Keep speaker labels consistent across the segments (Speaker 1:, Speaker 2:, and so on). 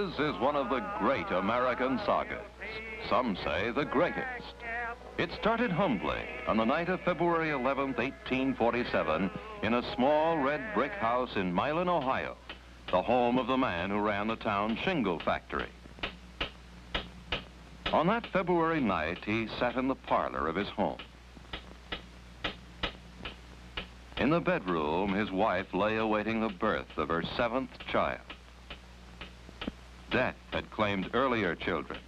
Speaker 1: His is one of the great American sagas. Some say the greatest. It started humbly on the night of February 11th, 1847, in a small red brick house in Milan, Ohio, the home of the man who ran the town shingle factory. On that February night, he sat in the parlor of his home. In the bedroom, his wife lay awaiting the birth of her 7th child. Death had claimed earlier children,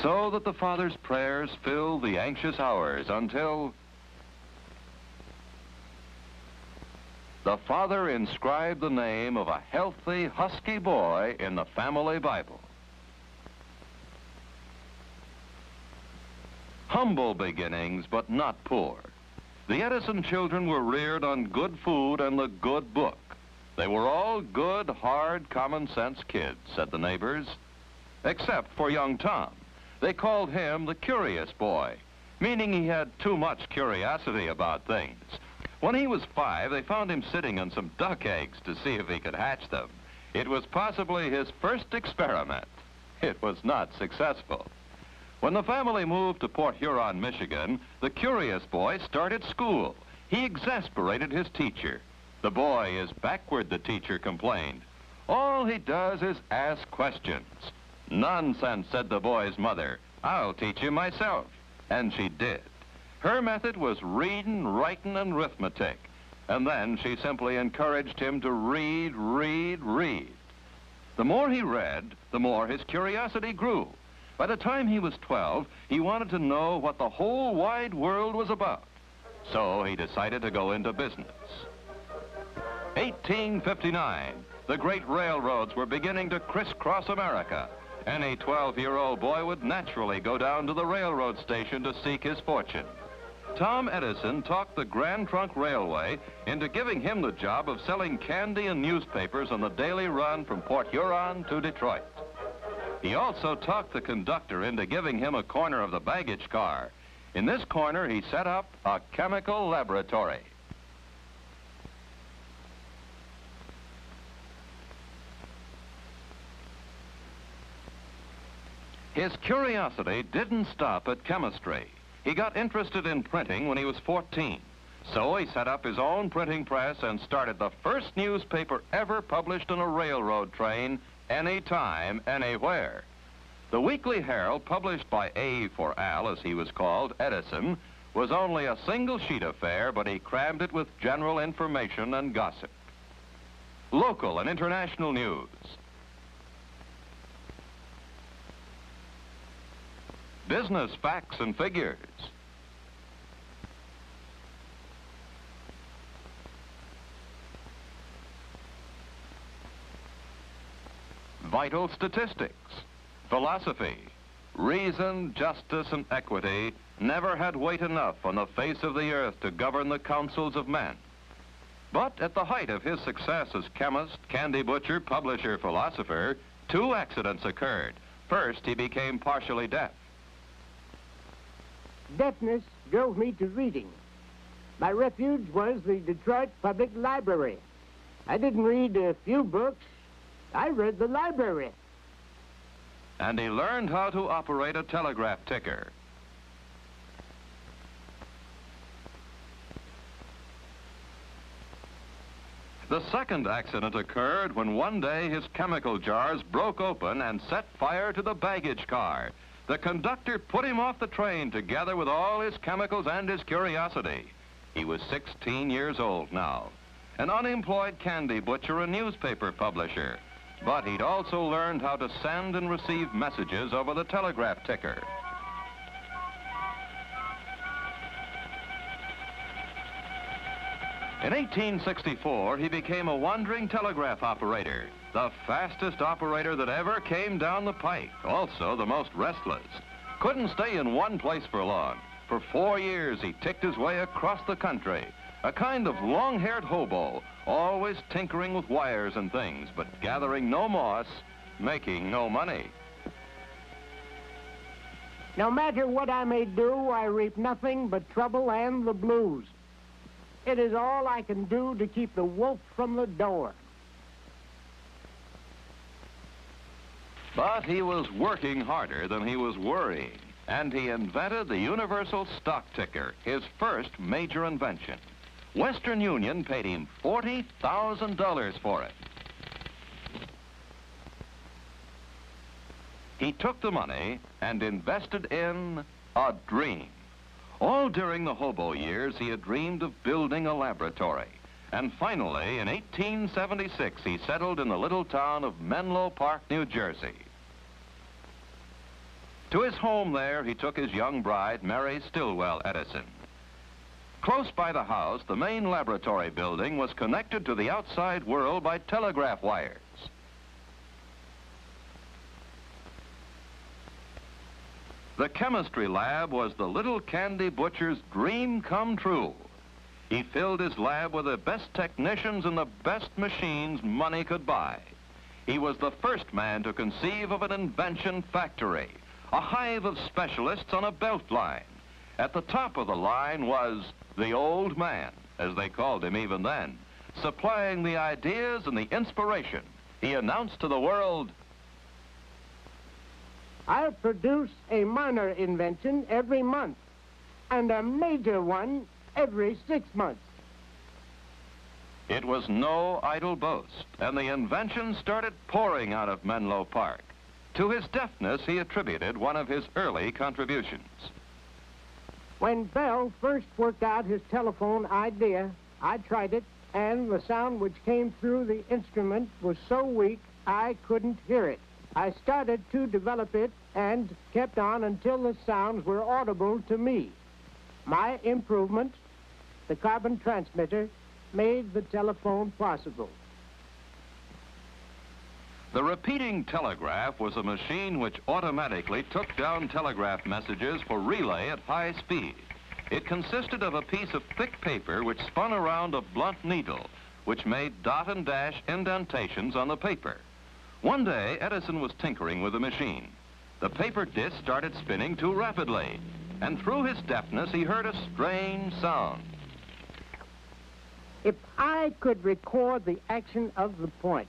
Speaker 1: so that the father's prayers filled the anxious hours until the father inscribed the name of a healthy, husky boy in the family Bible. Humble beginnings, but not poor. The Edison children were reared on good food and the good book. They were all good, hard, common-sense kids, said the neighbors, except for young Tom. They called him the curious boy, meaning he had too much curiosity about things. When he was 5, they found him sitting on some duck eggs to see if he could hatch them. It was possibly his first experiment. It was not successful. When the family moved to Port Huron, Michigan, the curious boy started school. He exasperated his teacher. The boy is backward, the teacher complained. All he does is ask questions. Nonsense, said the boy's mother. I'll teach you myself. And she did. Her method was reading, writing, and arithmetic. And then she simply encouraged him to read, read, read. The more he read, the more his curiosity grew. By the time he was 12, he wanted to know what the whole wide world was about. So he decided to go into business. 1859, the great railroads were beginning to crisscross America. Any 12-year-old boy would naturally go down to the railroad station to seek his fortune. Tom Edison talked the Grand Trunk Railway into giving him the job of selling candy and newspapers on the daily run from Port Huron to Detroit. He also talked the conductor into giving him a corner of the baggage car. In this corner, he set up a chemical laboratory. His curiosity didn't stop at chemistry. He got interested in printing when he was 14. So he set up his own printing press and started the first newspaper ever published on a railroad train, anytime, anywhere. The Weekly Herald, published by A for Al, as he was called, Edison, was only a single sheet affair, but he crammed it with general information and gossip. Local and international news. Business facts and figures. Vital statistics. Philosophy. Reason, justice, and equity never had weight enough on the face of the earth to govern the councils of men. But at the height of his success as chemist, candy butcher, publisher, philosopher, 2 accidents occurred. First, he became partially deaf.
Speaker 2: Deafness drove me to reading. My refuge was the Detroit Public Library. I didn't read a few books. I read the library.
Speaker 1: And he learned how to operate a telegraph ticker. The second accident occurred when one day his chemical jars broke open and set fire to the baggage car. The conductor put him off the train together with all his chemicals and his curiosity. He was 16 years old now, an unemployed candy butcher and newspaper publisher. But he'd also learned how to send and receive messages over the telegraph ticker. In 1864, he became a wandering telegraph operator, the fastest operator that ever came down the pike, also the most restless. Couldn't stay in one place for long. For 4 years, he ticked his way across the country, a kind of long-haired hobo, always tinkering with wires and things, but gathering no moss, making no money.
Speaker 2: No matter what I may do, I reap nothing but trouble and the blues. It is all I can do to keep the wolf from the door.
Speaker 1: But he was working harder than he was worrying, and he invented the universal stock ticker, his first major invention. Western Union paid him $40,000 for it. He took the money and invested in a dream. All during the hobo years, he had dreamed of building a laboratory. And finally, in 1876, he settled in the little town of Menlo Park, New Jersey. To his home there, he took his young bride, Mary Stillwell Edison. Close by the house, the main laboratory building was connected to the outside world by telegraph wires. The chemistry lab was the little candy butcher's dream come true. He filled his lab with the best technicians and the best machines money could buy. He was the first man to conceive of an invention factory, a hive of specialists on a belt line. At the top of the line was the old man, as they called him even then, supplying the ideas and the inspiration. He announced to the world,
Speaker 2: I produce a minor invention every month and a major one every 6 months.
Speaker 1: It was no idle boast, and the inventions started pouring out of Menlo Park. To his deafness, he attributed one of his early contributions.
Speaker 2: When Bell first worked out his telephone idea, I tried it, and the sound which came through the instrument was so weak I couldn't hear it. I started to develop it and kept on until the sounds were audible to me. My improvement, the carbon transmitter, made the telephone possible.
Speaker 1: The repeating telegraph was a machine which automatically took down telegraph messages for relay at high speed. It consisted of a piece of thick paper which spun around a blunt needle, which made dot and dash indentations on the paper. One day, Edison was tinkering with the machine. The paper disc started spinning too rapidly, and through his deafness, he heard a strange sound.
Speaker 2: If I could record the action of the point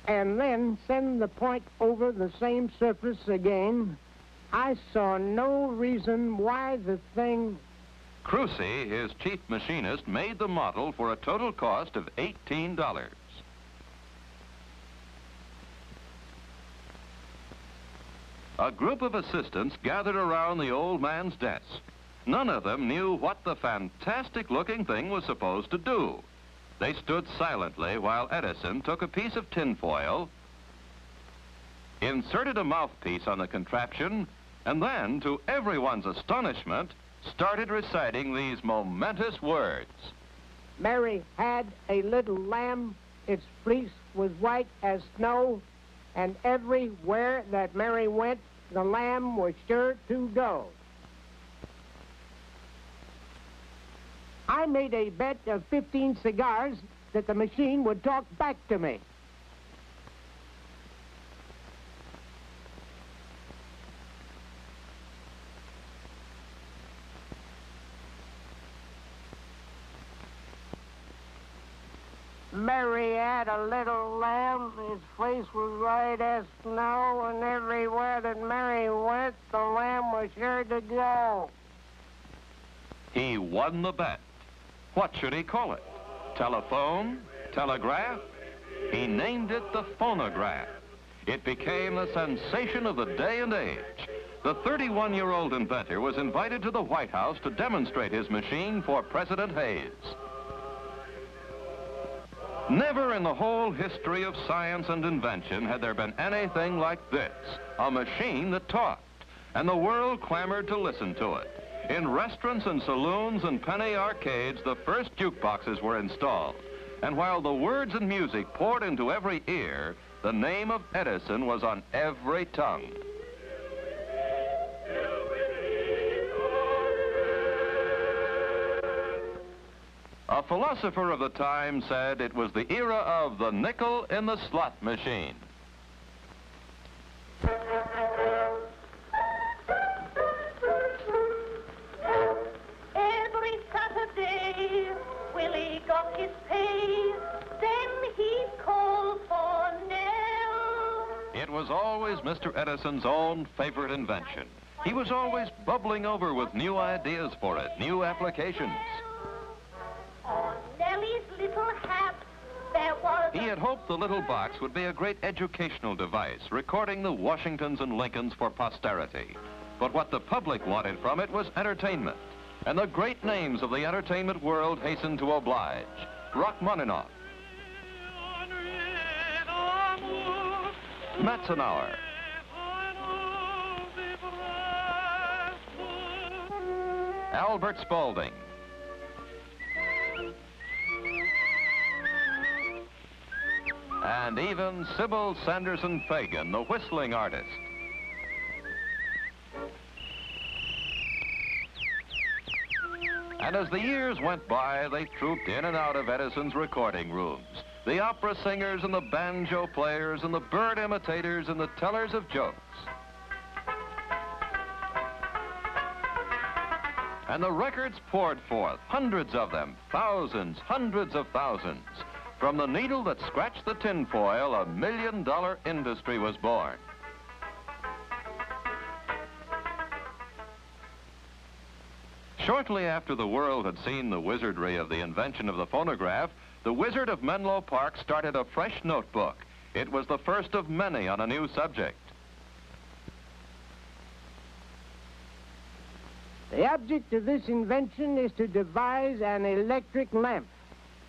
Speaker 2: and then send the point over the same surface again, I saw no reason why the thing...
Speaker 1: Crucy, his chief machinist, made the model for a total cost of $18. A group of assistants gathered around the old man's desk. None of them knew what the fantastic-looking thing was supposed to do. They stood silently while Edison took a piece of tinfoil, inserted a mouthpiece on the contraption, and then, to everyone's astonishment, started reciting these momentous words.
Speaker 2: Mary had a little lamb, its fleece was white as snow, and everywhere that Mary went, the lamb was sure to go. I made a bet of 15 cigars that the machine would talk back to me. Mary had a little lamb, his face was white as snow, and everywhere that Mary went, the lamb was sure to go.
Speaker 1: He won the bet. What should he call it? Telephone? Telegraph? He named it the phonograph. It became the sensation of the day and age. The 31-year-old inventor was invited to the White House to demonstrate his machine for President Hayes. Never in the whole history of science and invention had there been anything like this, a machine that talked, and the world clamored to listen to it. In restaurants and saloons and penny arcades, the first jukeboxes were installed. And while the words and music poured into every ear, the name of Edison was on every tongue. A philosopher of the time said it was the era of the nickel in the slot machine.
Speaker 3: Every Saturday, Willie got his pay, then he'd call for Nell.
Speaker 1: It was always Mr. Mr. Edison's own favorite invention. He was always bubbling over with new ideas for it, new applications.
Speaker 3: On Nellie's little hat, there was...
Speaker 1: He had hoped the little box would be a great educational device, recording the Washingtons and Lincolns for posterity. But what the public wanted from it was entertainment. And the great names of the entertainment world hastened to oblige. Rachmaninoff, Metzenauer, Albert Spaulding, and even Sybil Sanderson Fagan, the whistling artist. And as the years went by, they trooped in and out of Edison's recording rooms. The opera singers and the banjo players and the bird imitators and the tellers of jokes. And the records poured forth, hundreds of them, thousands, hundreds of thousands. From the needle that scratched the tinfoil, $1 million industry was born. Shortly after the world had seen the wizardry of the invention of the phonograph, the Wizard of Menlo Park started a fresh notebook. It was the first of many on a new subject.
Speaker 2: The object of this invention is to devise an electric lamp,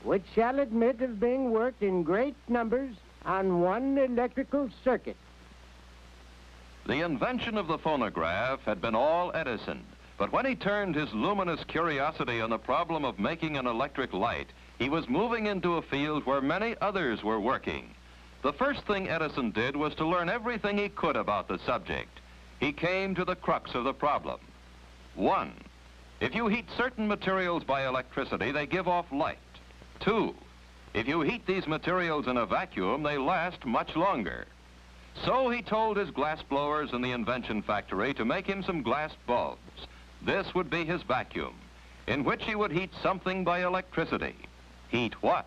Speaker 2: which shall admit of being worked in great numbers on one electrical circuit.
Speaker 1: The invention of the phonograph had been all Edison, but when he turned his luminous curiosity on the problem of making an electric light, he was moving into a field where many others were working. The first thing Edison did was to learn everything he could about the subject. He came to the crux of the problem. 1, if you heat certain materials by electricity, they give off light. 2, if you heat these materials in a vacuum, they last much longer. So he told his glass blowers in the invention factory to make him some glass bulbs. This would be his vacuum, in which he would heat something by electricity. Heat what?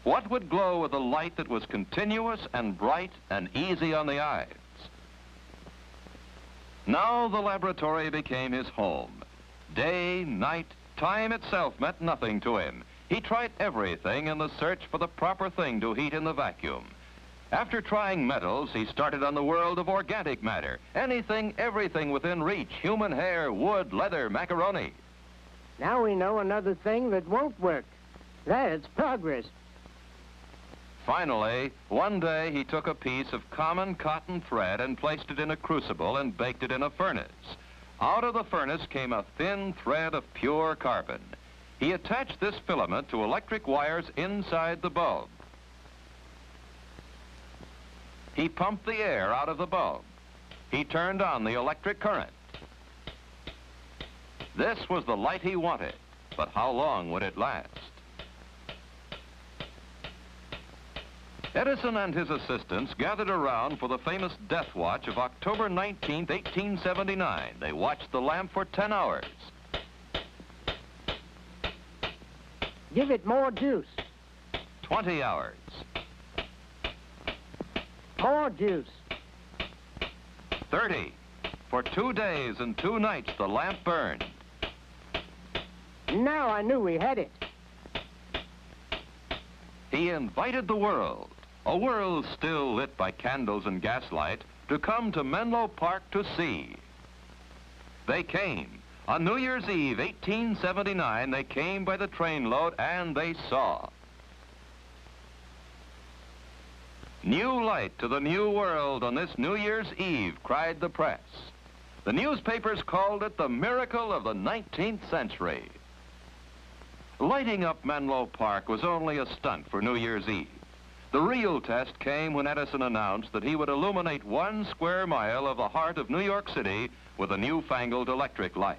Speaker 1: What would glow with a light that was continuous and bright and easy on the eyes? Now the laboratory became his home. Day, night, time itself meant nothing to him. He tried everything in the search for the proper thing to heat in the vacuum. After trying metals, he started on the world of organic matter. Anything, everything within reach. Human hair, wood, leather, macaroni.
Speaker 2: Now we know another thing that won't work. That's progress.
Speaker 1: Finally, one day he took a piece of common cotton thread and placed it in a crucible and baked it in a furnace. Out of the furnace came a thin thread of pure carbon. He attached this filament to electric wires inside the bulb. He pumped the air out of the bulb. He turned on the electric current. This was the light he wanted, but how long would it last? Edison and his assistants gathered around for the famous death watch of October 19, 1879. They watched the lamp for 10 hours.
Speaker 2: Give it more juice.
Speaker 1: 20 hours.
Speaker 2: More juice.
Speaker 1: 30. For 2 days and 2 nights, the lamp burned.
Speaker 2: Now I knew we had it.
Speaker 1: He invited the world, a world still lit by candles and gaslight, to come to Menlo Park to see. They came. On New Year's Eve, 1879, they came by the trainload and they saw. New light to the new world on this New Year's Eve, cried the press. The newspapers called it the miracle of the 19th century. Lighting up Menlo Park was only a stunt for New Year's Eve. The real test came when Edison announced that he would illuminate 1 square mile of the heart of New York City with a newfangled electric light.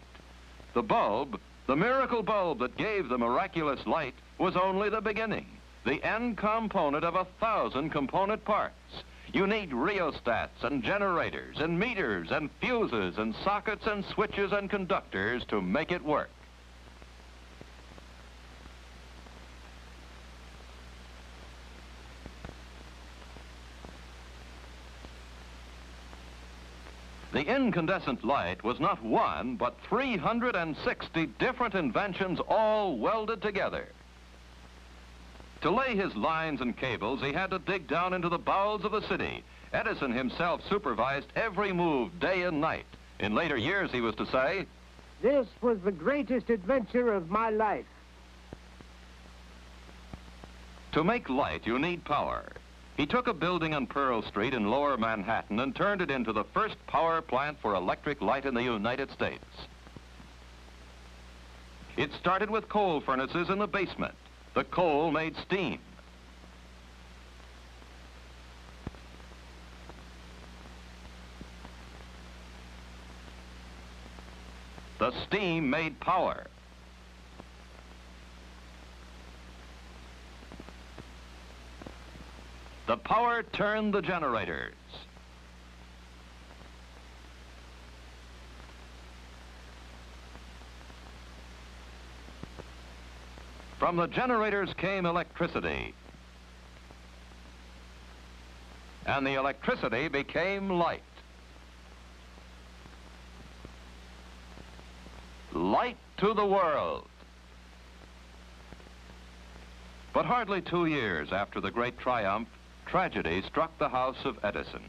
Speaker 1: The bulb, the miracle bulb that gave the miraculous light, was only the beginning, the end component of 1,000 component parts. You need rheostats and generators and meters and fuses and sockets and switches and conductors to make it work. The incandescent light was not one, but 360 different inventions all welded together. To lay his lines and cables, he had to dig down into the bowels of the city. Edison himself supervised every move day and night. In later years, he was to say,
Speaker 2: "This was the greatest adventure of my life."
Speaker 1: To make light, you need power. He took a building on Pearl Street in Lower Manhattan and turned it into the first power plant for electric light in the United States. It started with coal furnaces in the basement. The coal made steam. The steam made power. The power turned the generators. From the generators came electricity. And the electricity became light. Light to the world. But hardly 2 years after the great triumph, tragedy struck the house of Edison.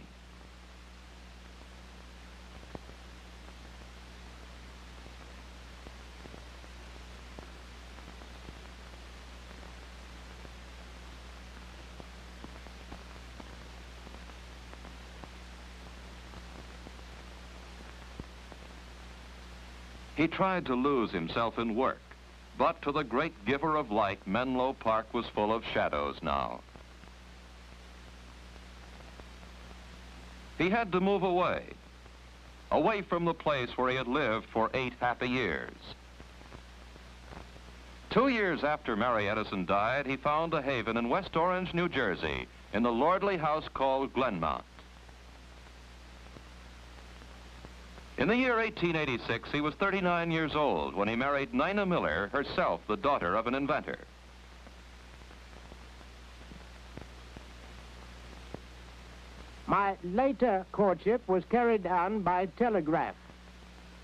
Speaker 1: He tried to lose himself in work, but to the great giver of light, Menlo Park was full of shadows now. He had to move away from the place where he had lived for 8 happy years. 2 years after Mary Edison died, he found a haven in West Orange, New Jersey, in the lordly house called Glenmount. In the year 1886, he was 39 years old when he married Nina Miller, herself the daughter of an inventor.
Speaker 2: My later courtship was carried on by telegraph.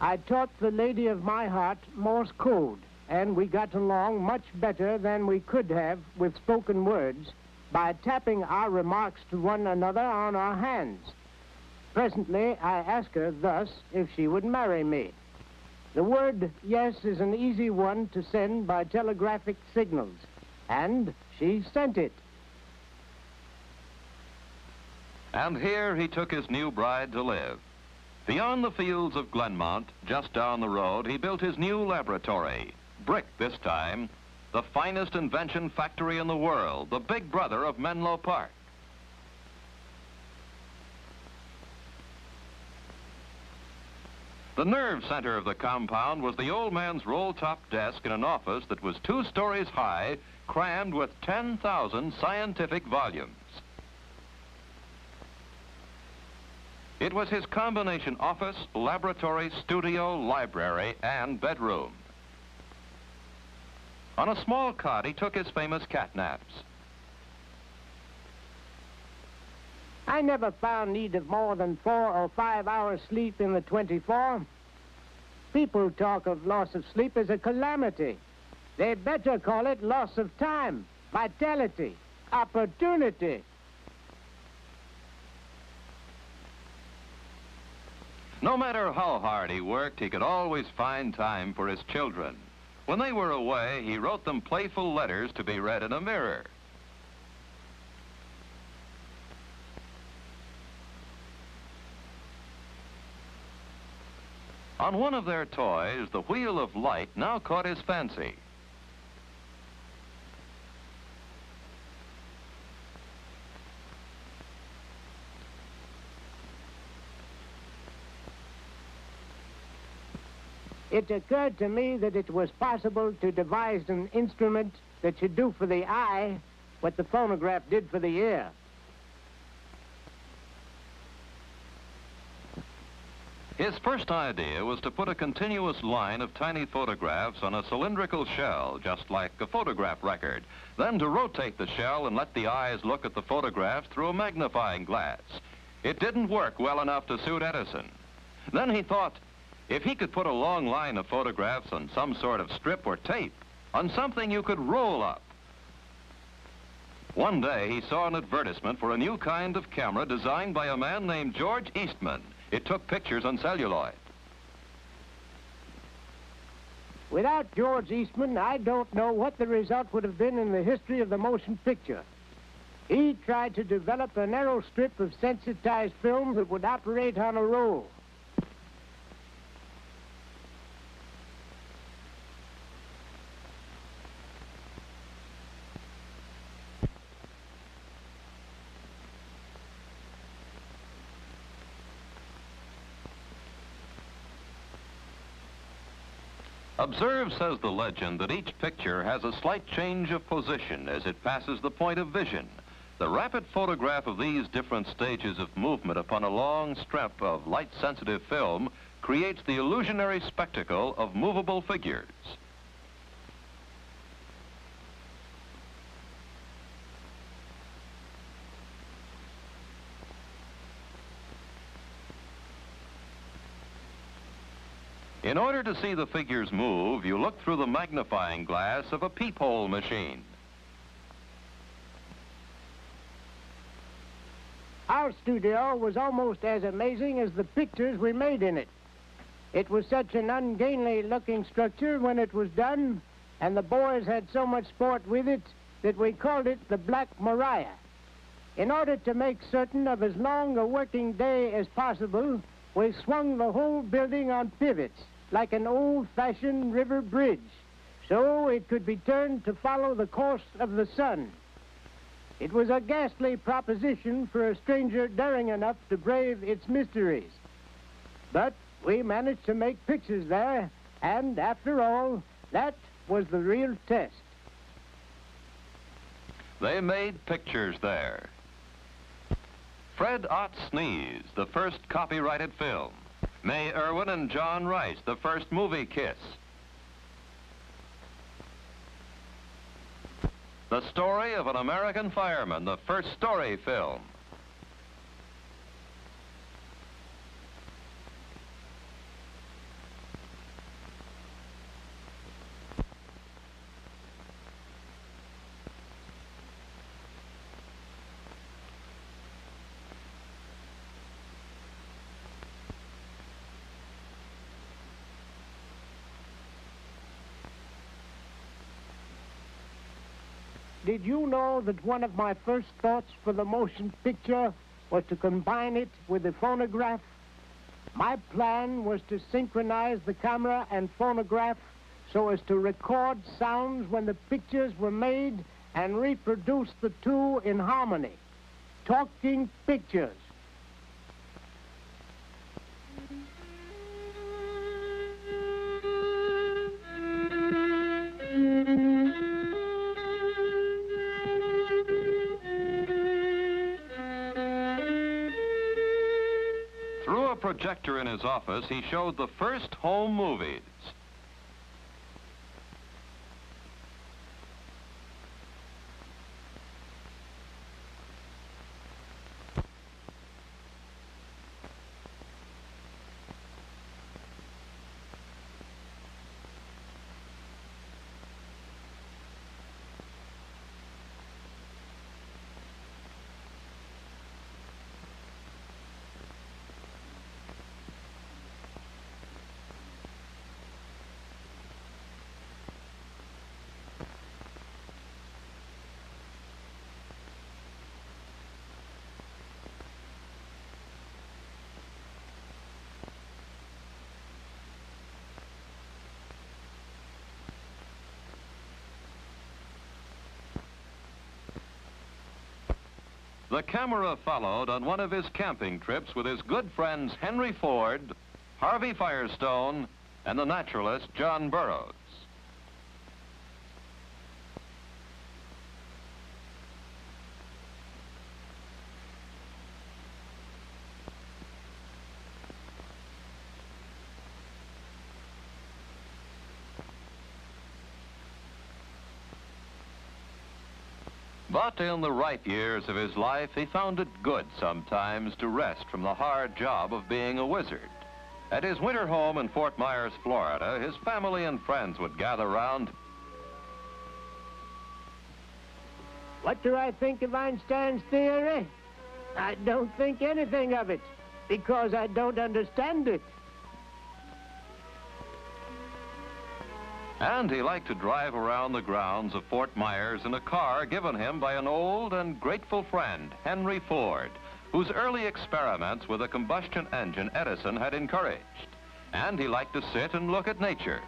Speaker 2: I taught the lady of my heart Morse code, and we got along much better than we could have with spoken words by tapping our remarks to one another on our hands. Presently, I asked her thus if she would marry me. The word yes is an easy one to send by telegraphic signals, and she sent it.
Speaker 1: And here he took his new bride to live. Beyond the fields of Glenmount, just down the road, he built his new laboratory. Brick this time, the finest invention factory in the world, the big brother of Menlo Park. The nerve center of the compound was the old man's roll-top desk in an office that was 2 stories high, crammed with 10,000 scientific volumes. It was his combination office, laboratory, studio, library, and bedroom. On a small cot, he took his famous cat naps.
Speaker 2: I never found need of more than 4 or 5 hours sleep in the 24. People talk of loss of sleep as a calamity. They better call it loss of time, vitality, opportunity.
Speaker 1: No matter how hard he worked, he could always find time for his children. When they were away, he wrote them playful letters to be read in a mirror. On one of their toys, the wheel of light now caught his fancy.
Speaker 2: It occurred to me that it was possible to devise an instrument that should do for the eye what the phonograph did for the ear.
Speaker 1: His first idea was to put a continuous line of tiny photographs on a cylindrical shell, just like a photograph record, then to rotate the shell and let the eyes look at the photographs through a magnifying glass. It didn't work well enough to suit Edison. Then he thought, if he could put a long line of photographs on some sort of strip or tape, on something you could roll up. One day he saw an advertisement for a new kind of camera designed by a man named George Eastman. It took pictures on celluloid.
Speaker 2: Without George Eastman, I don't know what the result would have been in the history of the motion picture. He tried to develop a narrow strip of sensitized film that would operate on a roll.
Speaker 1: Observe, says the legend, that each picture has a slight change of position as it passes the point of vision. The rapid photograph of these different stages of movement upon a long strip of light-sensitive film creates the illusionary spectacle of movable figures. In order to see the figures move, you look through the magnifying glass of a peephole machine.
Speaker 2: Our studio was almost as amazing as the pictures we made in it. It was such an ungainly-looking structure when it was done, and the boys had so much sport with it that we called it the Black Maria. In order to make certain of as long a working day as possible, we swung the whole building on pivots, like an old-fashioned river bridge, so it could be turned to follow the course of the sun. It was a ghastly proposition for a stranger daring enough to brave its mysteries. But we managed to make pictures there, and after all, that was the real test.
Speaker 1: They made pictures there. Fred Ott Sneeze, the first copyrighted film. May Irwin and John Rice, the first movie kiss. The Story of an American Fireman, the first story film.
Speaker 2: Did you know that one of my first thoughts for the motion picture was to combine it with the phonograph? My plan was to synchronize the camera and phonograph so as to record sounds when the pictures were made and reproduce the two in harmony. Talking pictures.
Speaker 1: Through a projector in his office, he showed the first home movies. The camera followed on one of his camping trips with his good friends Henry Ford, Harvey Firestone, and the naturalist John Burroughs. But in the ripe years of his life, he found it good sometimes to rest from the hard job of being a wizard. At his winter home in Fort Myers, Florida, his family and friends would gather round.
Speaker 2: What do I think of Einstein's theory? I don't think anything of it, because I don't understand it.
Speaker 1: And he liked to drive around the grounds of Fort Myers in a car given him by an old and grateful friend, Henry Ford, whose early experiments with a combustion engine Edison had encouraged. And he liked to sit and look at nature.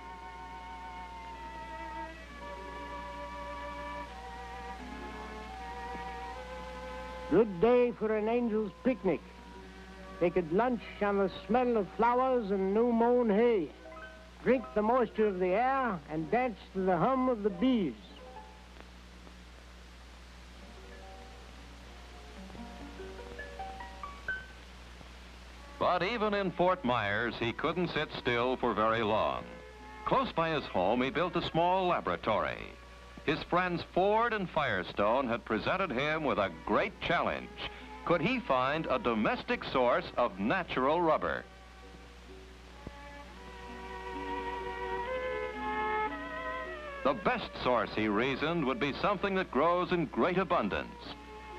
Speaker 2: Good day for an angel's picnic. They could lunch on the smell of flowers and new-mown hay, drink the moisture of the air, and dance to the hum of the bees.
Speaker 1: But even in Fort Myers, he couldn't sit still for very long. Close by his home, he built a small laboratory. His friends Ford and Firestone had presented him with a great challenge. Could he find a domestic source of natural rubber? The best source, he reasoned, would be something that grows in great abundance.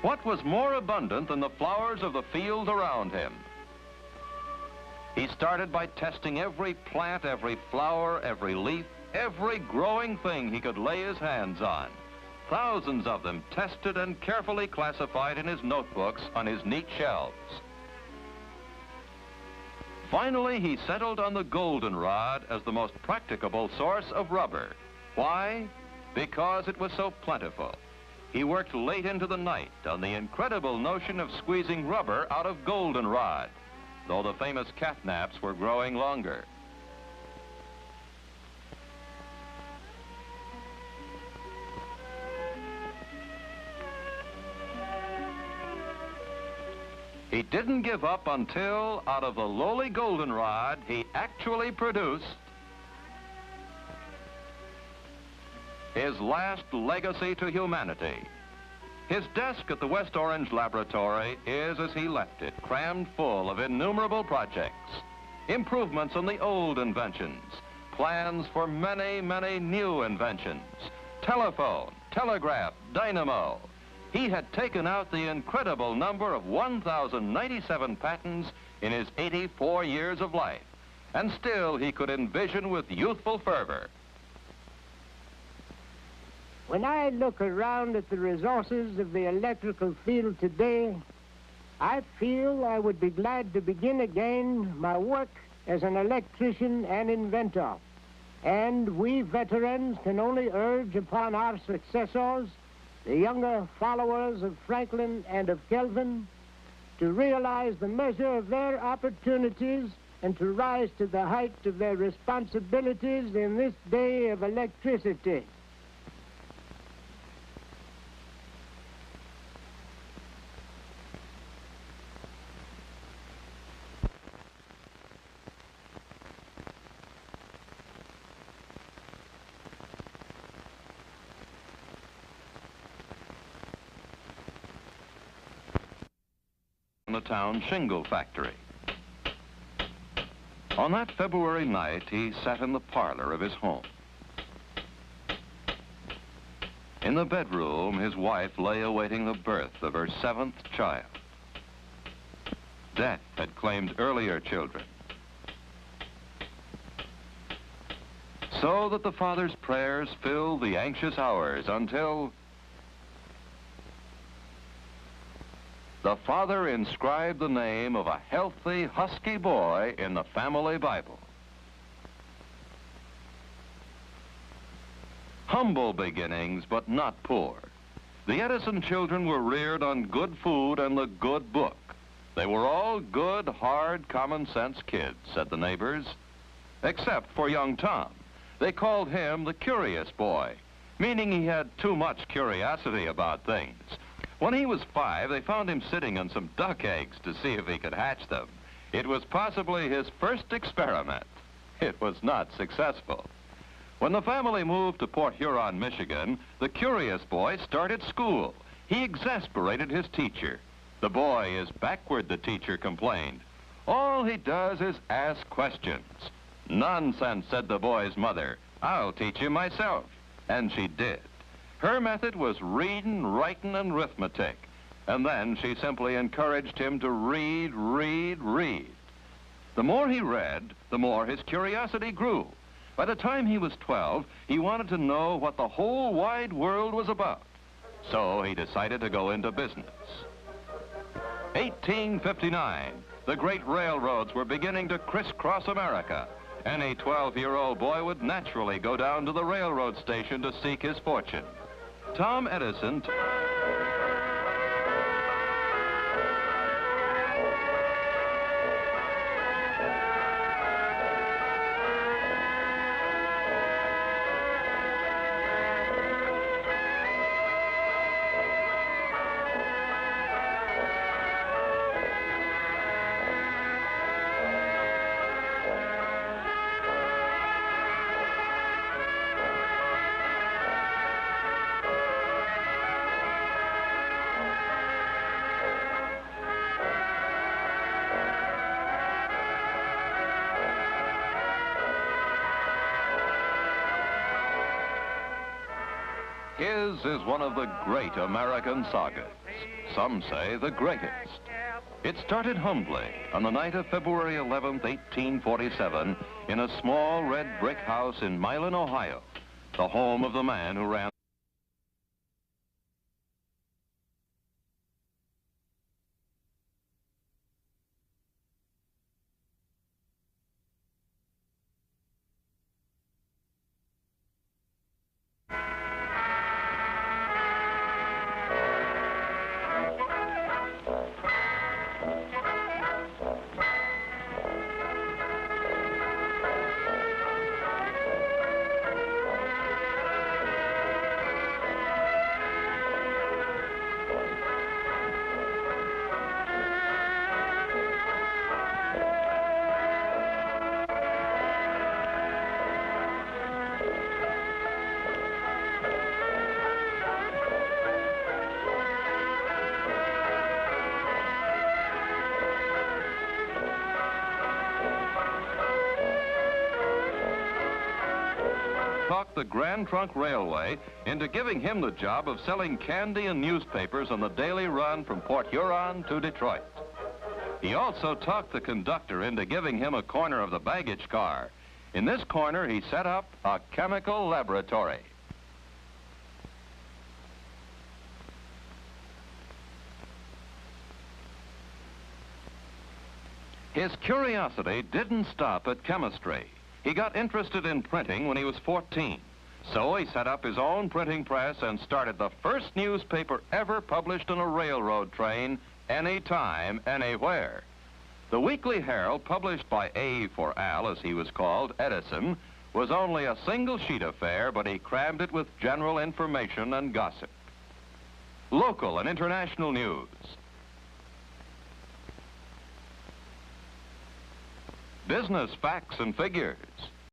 Speaker 1: What was more abundant than the flowers of the field around him? He started by testing every plant, every flower, every leaf, every growing thing he could lay his hands on. Thousands of them tested and carefully classified in his notebooks on his neat shelves. Finally, he settled on the goldenrod as the most practicable source of rubber. Why? Because it was so plentiful. He worked late into the night on the incredible notion of squeezing rubber out of goldenrod, though the famous catnaps were growing longer. He didn't give up until, out of the lowly goldenrod, he actually produced his last legacy to humanity. His desk at the West Orange Laboratory is, as he left it, crammed full of innumerable projects, improvements on the old inventions, plans for many, many new inventions, telephone, telegraph, dynamo. He had taken out the incredible number of 1,097 patents in his 84 years of life, and still he could envision with youthful fervor.
Speaker 2: When I look around at the resources of the electrical field today, I feel I would be glad to begin again my work as an electrician and inventor. And we veterans can only urge upon our successors, the younger followers of Franklin and of Kelvin, to realize the measure of their opportunities and to rise to the height of their responsibilities in this day of electricity.
Speaker 1: The town shingle factory. On that February night, he sat in the parlor of his home. In the bedroom, his wife lay awaiting the birth of her 7th child. Death had claimed earlier children, so that the father's prayers filled the anxious hours until the father inscribed the name of a healthy, husky boy in the family Bible. Humble beginnings, but not poor. The Edison children were reared on good food and the good book. They were all good, hard, common-sense kids, said the neighbors, except for young Tom. They called him the curious boy, meaning he had too much curiosity about things. When he was 5, they found him sitting on some duck eggs to see if he could hatch them. It was possibly his first experiment. It was not successful. When the family moved to Port Huron, Michigan, the curious boy started school. He exasperated his teacher. The boy is backward, the teacher complained. All he does is ask questions. "Nonsense," said the boy's mother. "I'll teach you myself." And she did. Her method was reading, writing, and arithmetic. And then she simply encouraged him to read, read, read. The more he read, the more his curiosity grew. By the time he was 12, he wanted to know what the whole wide world was about. So he decided to go into business. 1859, the great railroads were beginning to crisscross America. Any 12-year-old boy would naturally go down to the railroad station to seek his fortune. Tom Edison... His is one of the great American sagas. Some say the greatest. It started humbly on the night of February 11th, 1847, in a small red brick house in Milan, Ohio, the home of the man who ran talked the Grand Trunk Railway into giving him the job of selling candy and newspapers on the daily run from Port Huron to Detroit. He also talked the conductor into giving him a corner of the baggage car. In this corner, he set up a chemical laboratory. His curiosity didn't stop at chemistry. He got interested in printing when he was 14. So he set up his own printing press and started the first newspaper ever published on a railroad train, anytime, anywhere. The Weekly Herald, published by A for Al, as he was called, Edison, was only a single sheet affair, but he crammed it with general information and gossip. Local and international news. Business facts and figures.